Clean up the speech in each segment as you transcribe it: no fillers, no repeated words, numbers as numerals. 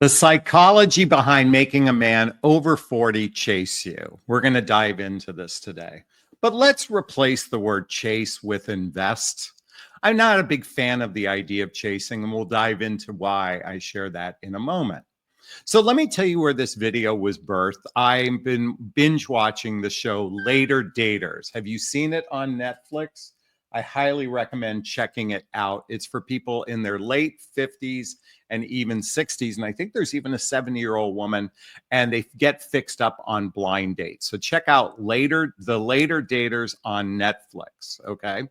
The psychology behind making a man over 40 chase you. We're going to dive into this today. But let's replace the word chase with invest. I'm not a big fan of the idea of chasing, and we'll dive into why I share that in a moment. So let me tell you where this video was birthed. I've been binge watching the show Later Daters. Have you seen it on Netflix? I highly recommend checking it out. It's for people in their late 50s and even 60s. And I think there's even a 70-year-old woman, and they get fixed up on blind dates. So check out the Later Daters on Netflix, okay?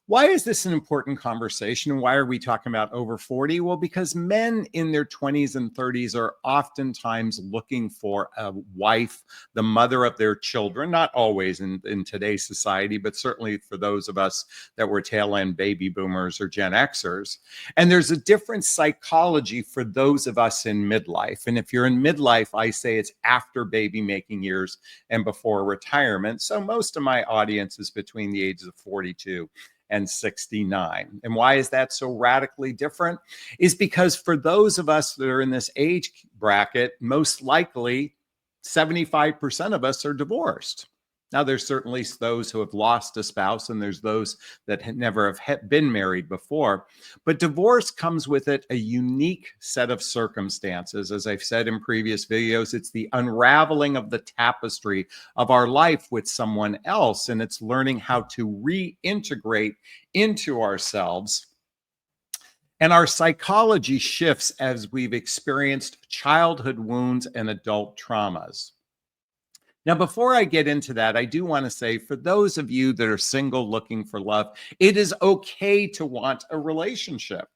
Why is this an important conversation, and why are we talking about over 40? Well, because men in their 20s and 30s are oftentimes looking for a wife, the mother of their children, not always in today's society, but certainly for those of us that were tail end baby boomers or Gen Xers. And there's a different psychology for those of us in midlife. And if you're in midlife, I say it's after baby making years and before retirement. So most of my audience is between the ages of 42 and 69. And why is that so radically different? Is because for those of us that are in this age bracket, most likely 75% of us are divorced. Now, there's certainly those who have lost a spouse, and there's those that never have been married before. But divorce comes with it a unique set of circumstances. As I've said in previous videos, it's the unraveling of the tapestry of our life with someone else, and it's learning how to reintegrate into ourselves. And our psychology shifts as we've experienced childhood wounds and adult traumas. Now, before I get into that, I do want to say, for those of you that are single looking for love, it is okay to want a relationship.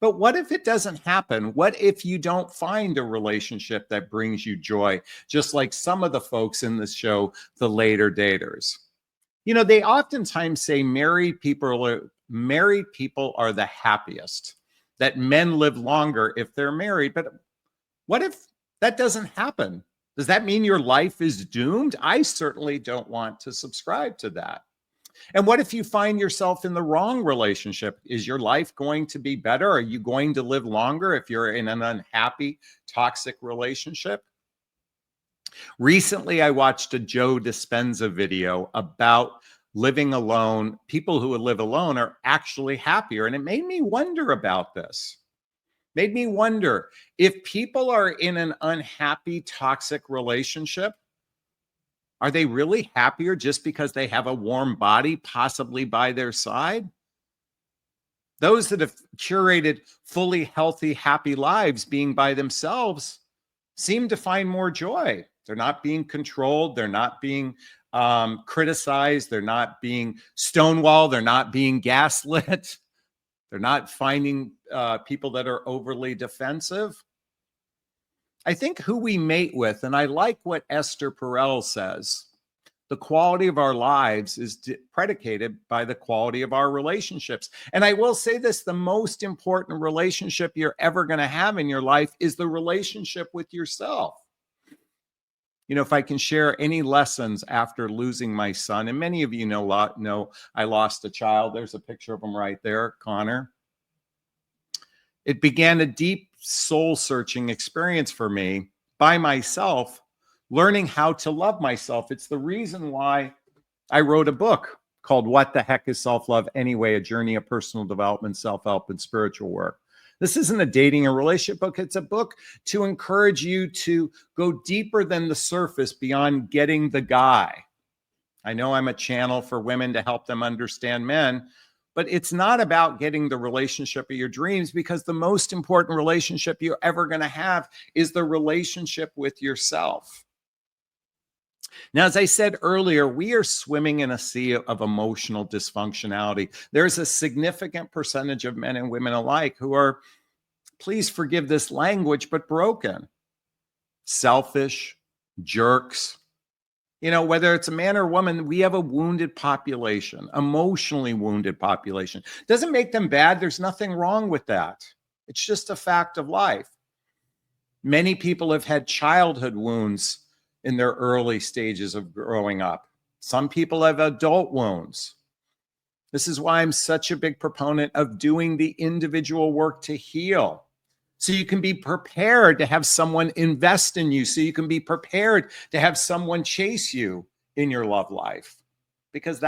But what if it doesn't happen? What if you don't find a relationship that brings you joy, just like some of the folks in this show, the Later Daters? You know, they oftentimes say married people are the happiest, that men live longer if they're married. But what if that doesn't happen? Does that mean your life is doomed? I certainly don't want to subscribe to that. And what if you find yourself in the wrong relationship? Is your life going to be better? Are you going to live longer if you're in an unhappy, toxic relationship? Recently, I watched a Joe Dispenza video about living alone. People who live alone are actually happier. And it made me wonder about this. Made me wonder, if people are in an unhappy, toxic relationship, are they really happier just because they have a warm body possibly by their side? Those that have curated fully healthy, happy lives being by themselves seem to find more joy. They're not being controlled. They're not being criticized. They're not being stonewalled. They're not being gaslit. They're not finding people that are overly defensive. I think who we mate with, and I like what Esther Perel says, the quality of our lives is predicated by the quality of our relationships. And I will say this, the most important relationship you're ever going to have in your life is the relationship with yourself. You know, if I can share any lessons after losing my son, and many of you know I lost a child. There's a picture of him right there, Connor. It began a deep soul-searching experience for me by myself, learning how to love myself. It's the reason why I wrote a book called What the Heck is Self-Love Anyway? A Journey of Personal Development, Self-Help, and Spiritual Work. This isn't a dating and relationship book. It's a book to encourage you to go deeper than the surface beyond getting the guy. I know I'm a channel for women to help them understand men, but it's not about getting the relationship of your dreams, because the most important relationship you're ever going to have is the relationship with yourself. Now, as I said earlier, we are swimming in a sea of emotional dysfunctionality. There's a significant percentage of men and women alike who are, please forgive this language, but broken, selfish, jerks. You know, whether it's a man or a woman, we have a wounded population, emotionally wounded population. Doesn't make them bad. There's nothing wrong with that. It's just a fact of life. Many people have had childhood wounds in their early stages of growing up. Some people have adult wounds. This is why I'm such a big proponent of doing the individual work to heal. So you can be prepared to have someone invest in you. So you can be prepared to have someone chase you in your love life. Because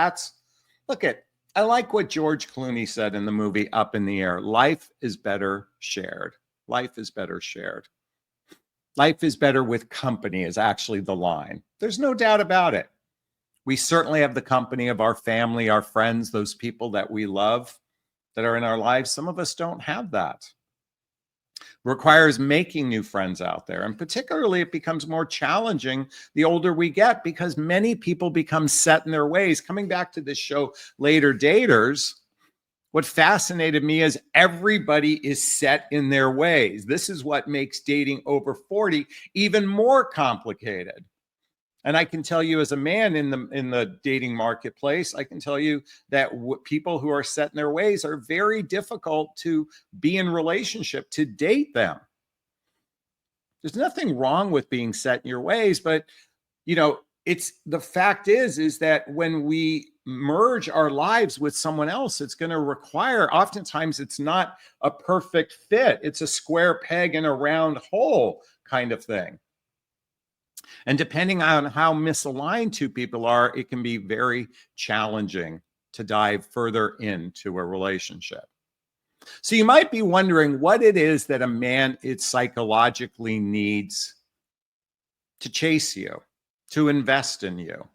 look at, I like what George Clooney said in the movie Up in the Air. Life is better shared. Life is better shared. Life is better with company is actually the line. There's no doubt about it. We certainly have the company of our family, our friends, those people that we love that are in our lives. Some of us don't have that. Requires making new friends out there. And particularly, it becomes more challenging the older we get because many people become set in their ways. Coming back to this show, Later Daters, what fascinated me is everybody is set in their ways. This is what makes dating over 40 even more complicated. And I can tell you, as a man in the dating marketplace, I can tell you that people who are set in their ways are very difficult to be in relationship, to date them. There's nothing wrong with being set in your ways, but it's the fact is that when we merge our lives with someone else, it's going to require, oftentimes it's not a perfect fit. It's a square peg in a round hole kind of thing. And depending on how misaligned two people are, it can be very challenging to dive further into a relationship. So you might be wondering what it is that a man psychologically needs to chase you, to invest in you.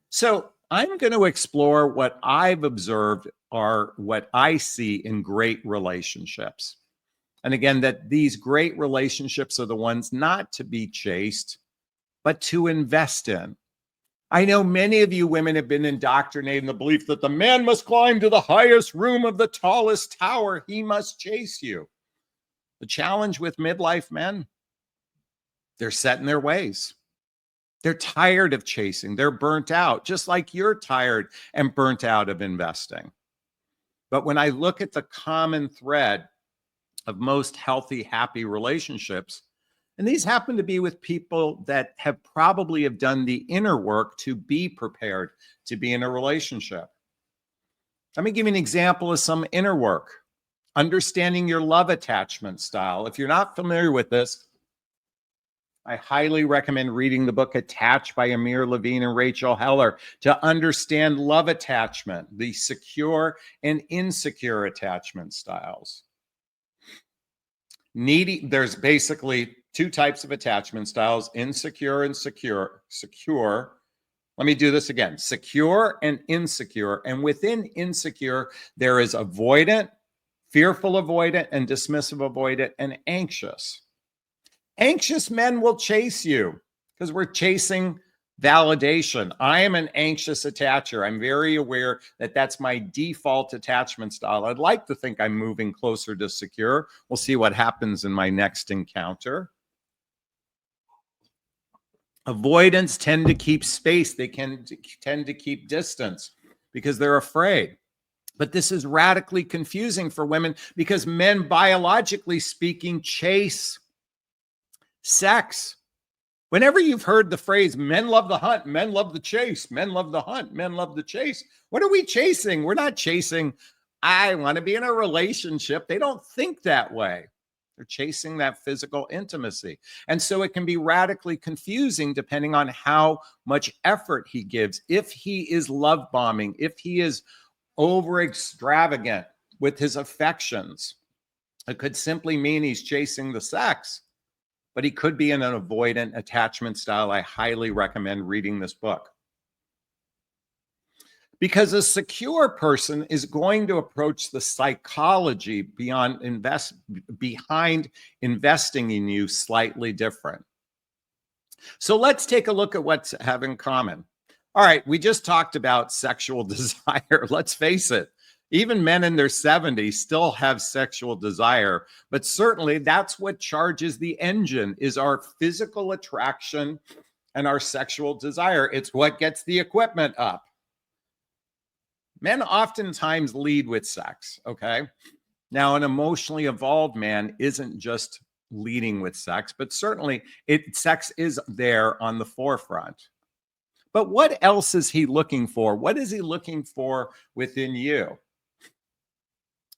So I'm going to explore what I've observed are what I see in great relationships. And again, that these great relationships are the ones not to be chased, but to invest in. I know many of you women have been indoctrinated in the belief that the man must climb to the highest room of the tallest tower. He must chase you. The challenge with midlife men, they're set in their ways. They're tired of chasing. They're burnt out, just like you're tired and burnt out of investing. But when I look at the common thread of most healthy, happy relationships, and these happen to be with people that have probably done the inner work to be prepared to be in a relationship. Let me give you an example of some inner work. Understanding your love attachment style. If you're not familiar with this, I highly recommend reading the book Attached by Amir Levine and Rachel Heller to understand love attachment, the secure and insecure attachment styles. There's basically two types of attachment styles, insecure and secure. Let me do this again, secure and insecure. And within insecure, there is avoidant, fearful avoidant, and dismissive avoidant, and anxious. Anxious men will chase you because we're chasing validation. I am an anxious attacher. I'm very aware that that's my default attachment style. I'd like to think I'm moving closer to secure. We'll see what happens in my next encounter. Avoidants tend to keep space. They can tend to keep distance because they're afraid. But this is radically confusing for women because men, biologically speaking, chase sex. Whenever you've heard the phrase, men love the hunt, men love the chase, men love the hunt, men love the chase, what are we chasing? We're not chasing, I want to be in a relationship. They don't think that way. They're chasing that physical intimacy. And so it can be radically confusing depending on how much effort he gives. If he is love bombing, if he is over extravagant with his affections, it could simply mean he's chasing the sex. But he could be in an avoidant attachment style. I highly recommend reading this book. Because a secure person is going to approach the psychology behind investing in you slightly different. So let's take a look at what's have in common. All right, we just talked about sexual desire. Let's face it. Even men in their 70s still have sexual desire, but certainly that's what charges the engine is our physical attraction and our sexual desire. It's what gets the equipment up. Men oftentimes lead with sex, okay? Now, an emotionally evolved man isn't just leading with sex, but certainly sex is there on the forefront. But what else is he looking for? What is he looking for within you?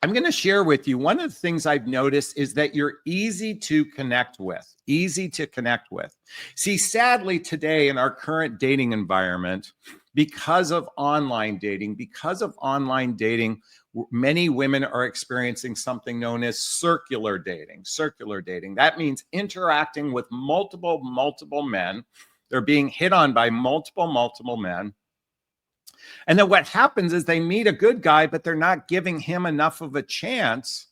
I'm going to share with you one of the things I've noticed is that you're easy to connect with, easy to connect with. See, sadly, today in our current dating environment, because of online dating, many women are experiencing something known as circular dating. Circular dating. That means interacting with multiple men. They're being hit on by multiple men. And then what happens is they meet a good guy, but they're not giving him enough of a chance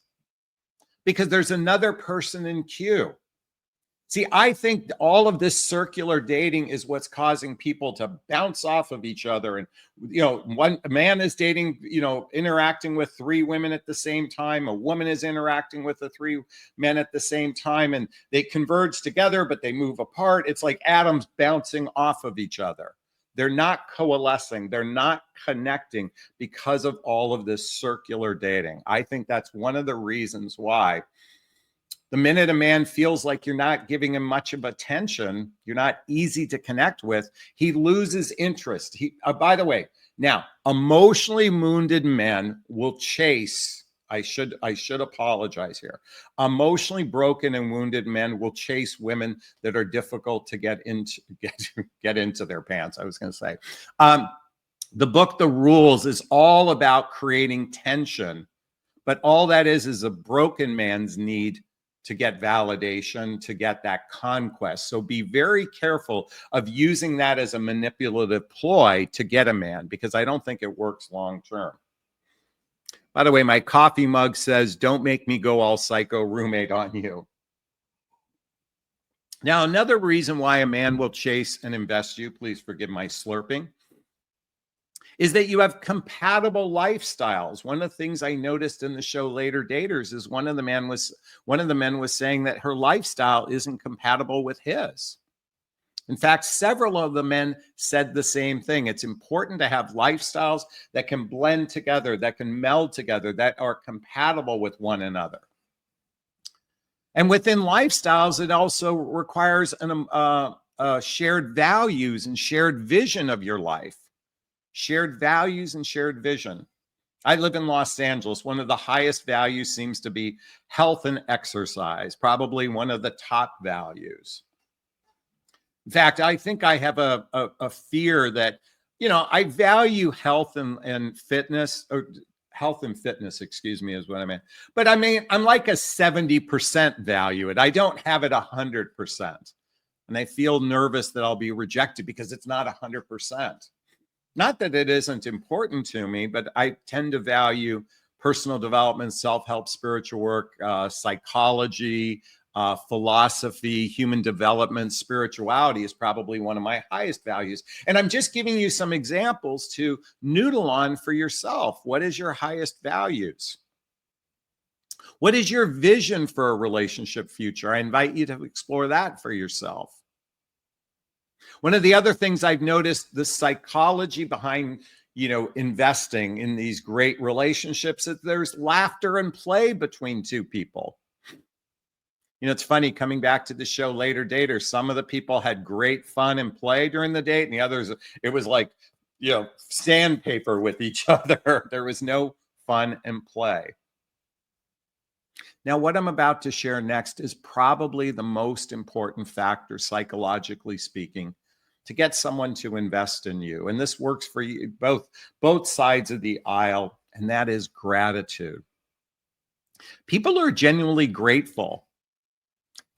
because there's another person in queue. See, I think all of this circular dating is what's causing people to bounce off of each other. And, one man is dating, interacting with three women at the same time. A woman is interacting with the three men at the same time, and they converge together, but they move apart. It's like atoms bouncing off of each other. They're not coalescing. They're not connecting because of all of this circular dating. I think that's one of the reasons why the minute a man feels like you're not giving him much of attention, you're not easy to connect with, he loses interest. By the way, now emotionally wounded men will chase. I should apologize here. Emotionally broken and wounded men will chase women that are difficult to get into their pants. I was going to say, the book The Rules is all about creating tension, but all that is a broken man's need to get validation, to get that conquest. So be very careful of using that as a manipulative ploy to get a man, because I don't think it works long term. By the way, my coffee mug says, "Don't make me go all psycho roommate on you." Now, another reason why a man will chase and invest you, please forgive my slurping, is that you have compatible lifestyles. One of the things I noticed in the show Later Daters is one of the men was saying that her lifestyle isn't compatible with his. In fact, several of the men said the same thing. It's important to have lifestyles that can blend together, that can meld together, that are compatible with one another. And within lifestyles, it also requires shared values and shared vision of your life. Shared values and shared vision. I live in Los Angeles. One of the highest values seems to be health and exercise, probably one of the top values. In fact, I think I have a fear that, I value health and fitness, or health and fitness, excuse me, is what I meant. But I mean, I'm like a 70% value it. I don't have it 100%. And I feel nervous that I'll be rejected because it's not 100%. Not that it isn't important to me, but I tend to value personal development, self-help, spiritual work, psychology, philosophy, human development. Spirituality is probably one of my highest values. And I'm just giving you some examples to noodle on for yourself. What is your highest values? What is your vision for a relationship future? I invite you to explore that for yourself. One of the other things I've noticed, the psychology behind, investing in these great relationships, is there's laughter and play between two people. It's funny, coming back to the show Later Daters, some of the people had great fun and play during the date, and the others, it was like, sandpaper with each other. There was no fun and play. Now, what I'm about to share next is probably the most important factor, psychologically speaking, to get someone to invest in you. And this works for you, both sides of the aisle, and that is gratitude. People are genuinely grateful.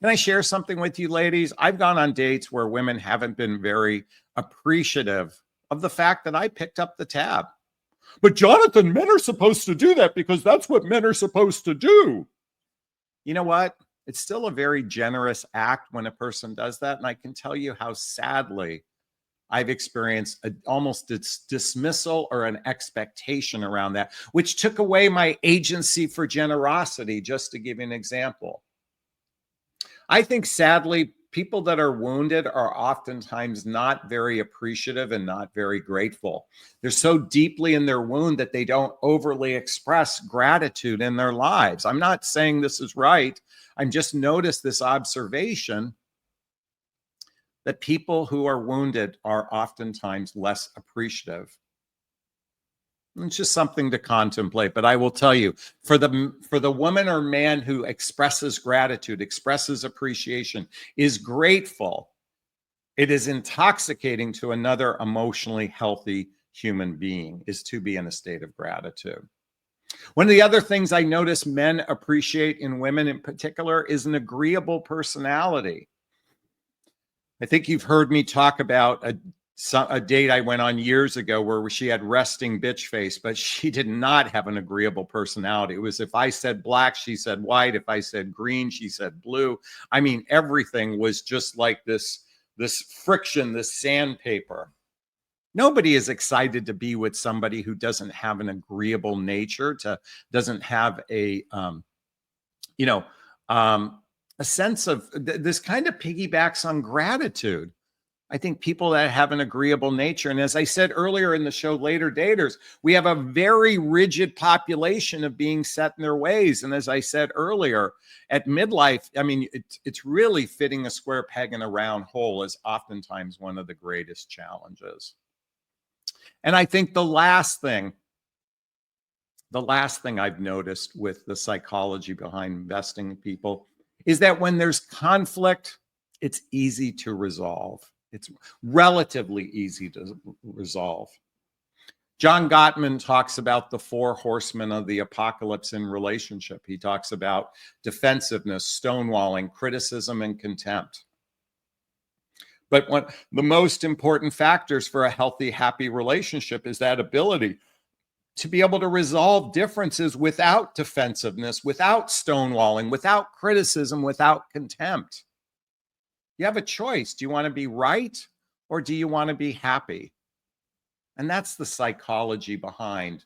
Can I share something with you, ladies? I've gone on dates where women haven't been very appreciative of the fact that I picked up the tab. But Jonathan, men are supposed to do that because that's what men are supposed to do. You know what? It's still a very generous act when a person does that. And I can tell you how sadly I've experienced almost dismissal or an expectation around that, which took away my agency for generosity, just to give you an example. I think sadly, people that are wounded are oftentimes not very appreciative and not very grateful. They're so deeply in their wound that they don't overly express gratitude in their lives. I'm not saying this is right. I'm just noticed this observation that people who are wounded are oftentimes less appreciative. It's just something to contemplate. But I will tell you, for the woman or man who expresses gratitude, expresses appreciation, is grateful, it is intoxicating to another emotionally healthy human being, is to be in a state of gratitude. One of the other things I notice men appreciate in women in particular is an agreeable personality. I think you've heard me talk about a date I went on years ago where she had resting bitch face, but she did not have an agreeable personality. It was, if I said black, she said white. If I said green, she said blue. I mean, everything was just like this friction, this sandpaper. Nobody is excited to be with somebody who doesn't have an agreeable nature, doesn't have you know, a sense of this kind of piggybacks on gratitude. I think people that have an agreeable nature, and as I said earlier in the show, later daters, we have a very rigid population of being set in their ways. And as I said earlier, at midlife, I mean, it's really fitting a square peg in a round hole is oftentimes one of the greatest challenges. And I think the last thing I've noticed with the psychology behind investing in people is that when there's conflict, it's easy to resolve. It's relatively easy to resolve. John Gottman talks about the 4 horsemen of the apocalypse in relationship. He talks about defensiveness, stonewalling, criticism, and contempt. But one the most important factors for a healthy, happy relationship is that ability to be able to resolve differences without defensiveness, without stonewalling, without criticism, without contempt. You have a choice. Do you want to be right or do you want to be happy? And that's the psychology behind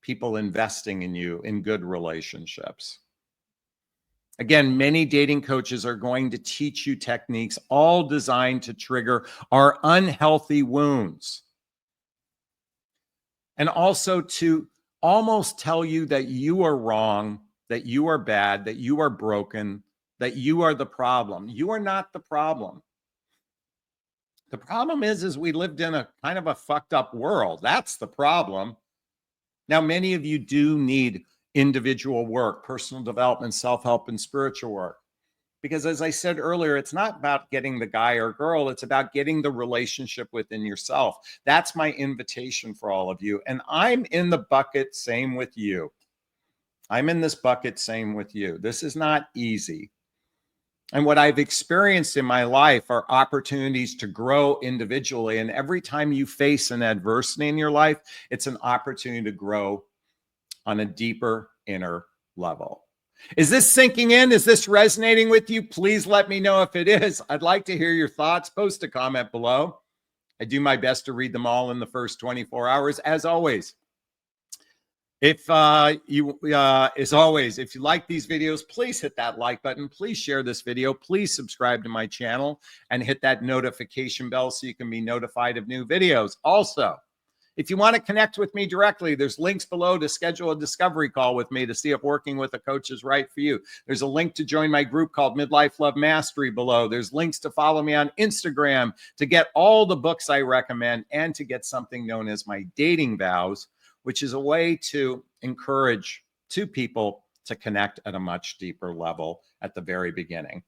people investing in you in good relationships. Again, many dating coaches are going to teach you techniques all designed to trigger our unhealthy wounds. And also to almost tell you that you are wrong, that you are bad, that you are broken, that you are the problem. You are not the problem. The problem is we lived in a kind of a fucked up world. That's the problem. Now, many of you do need individual work, personal development, self-help, and spiritual work. Because as I said earlier, it's not about getting the guy or girl. It's about getting the relationship within yourself. That's my invitation for all of you. And I'm in the bucket, same with you. I'm in this bucket, same with you. This is not easy. And what I've experienced in my life are opportunities to grow individually. And every time you face an adversity in your life, it's an opportunity to grow on a deeper inner level. Is this sinking in? Is this resonating with you? Please let me know if it is. I'd like to hear your thoughts. Post a comment below. I do my best to read them all in the first 24 hours, as always. If as always, if you like these videos, please hit that like button. Please share this video. Please subscribe to my channel and hit that notification bell so you can be notified of new videos. Also, if you want to connect with me directly, there's links below to schedule a discovery call with me to see if working with a coach is right for you. There's a link to join my group called Midlife Love Mastery below. There's links to follow me on Instagram to get all the books I recommend and to get something known as my dating vows, which is a way to encourage two people to connect at a much deeper level at the very beginning.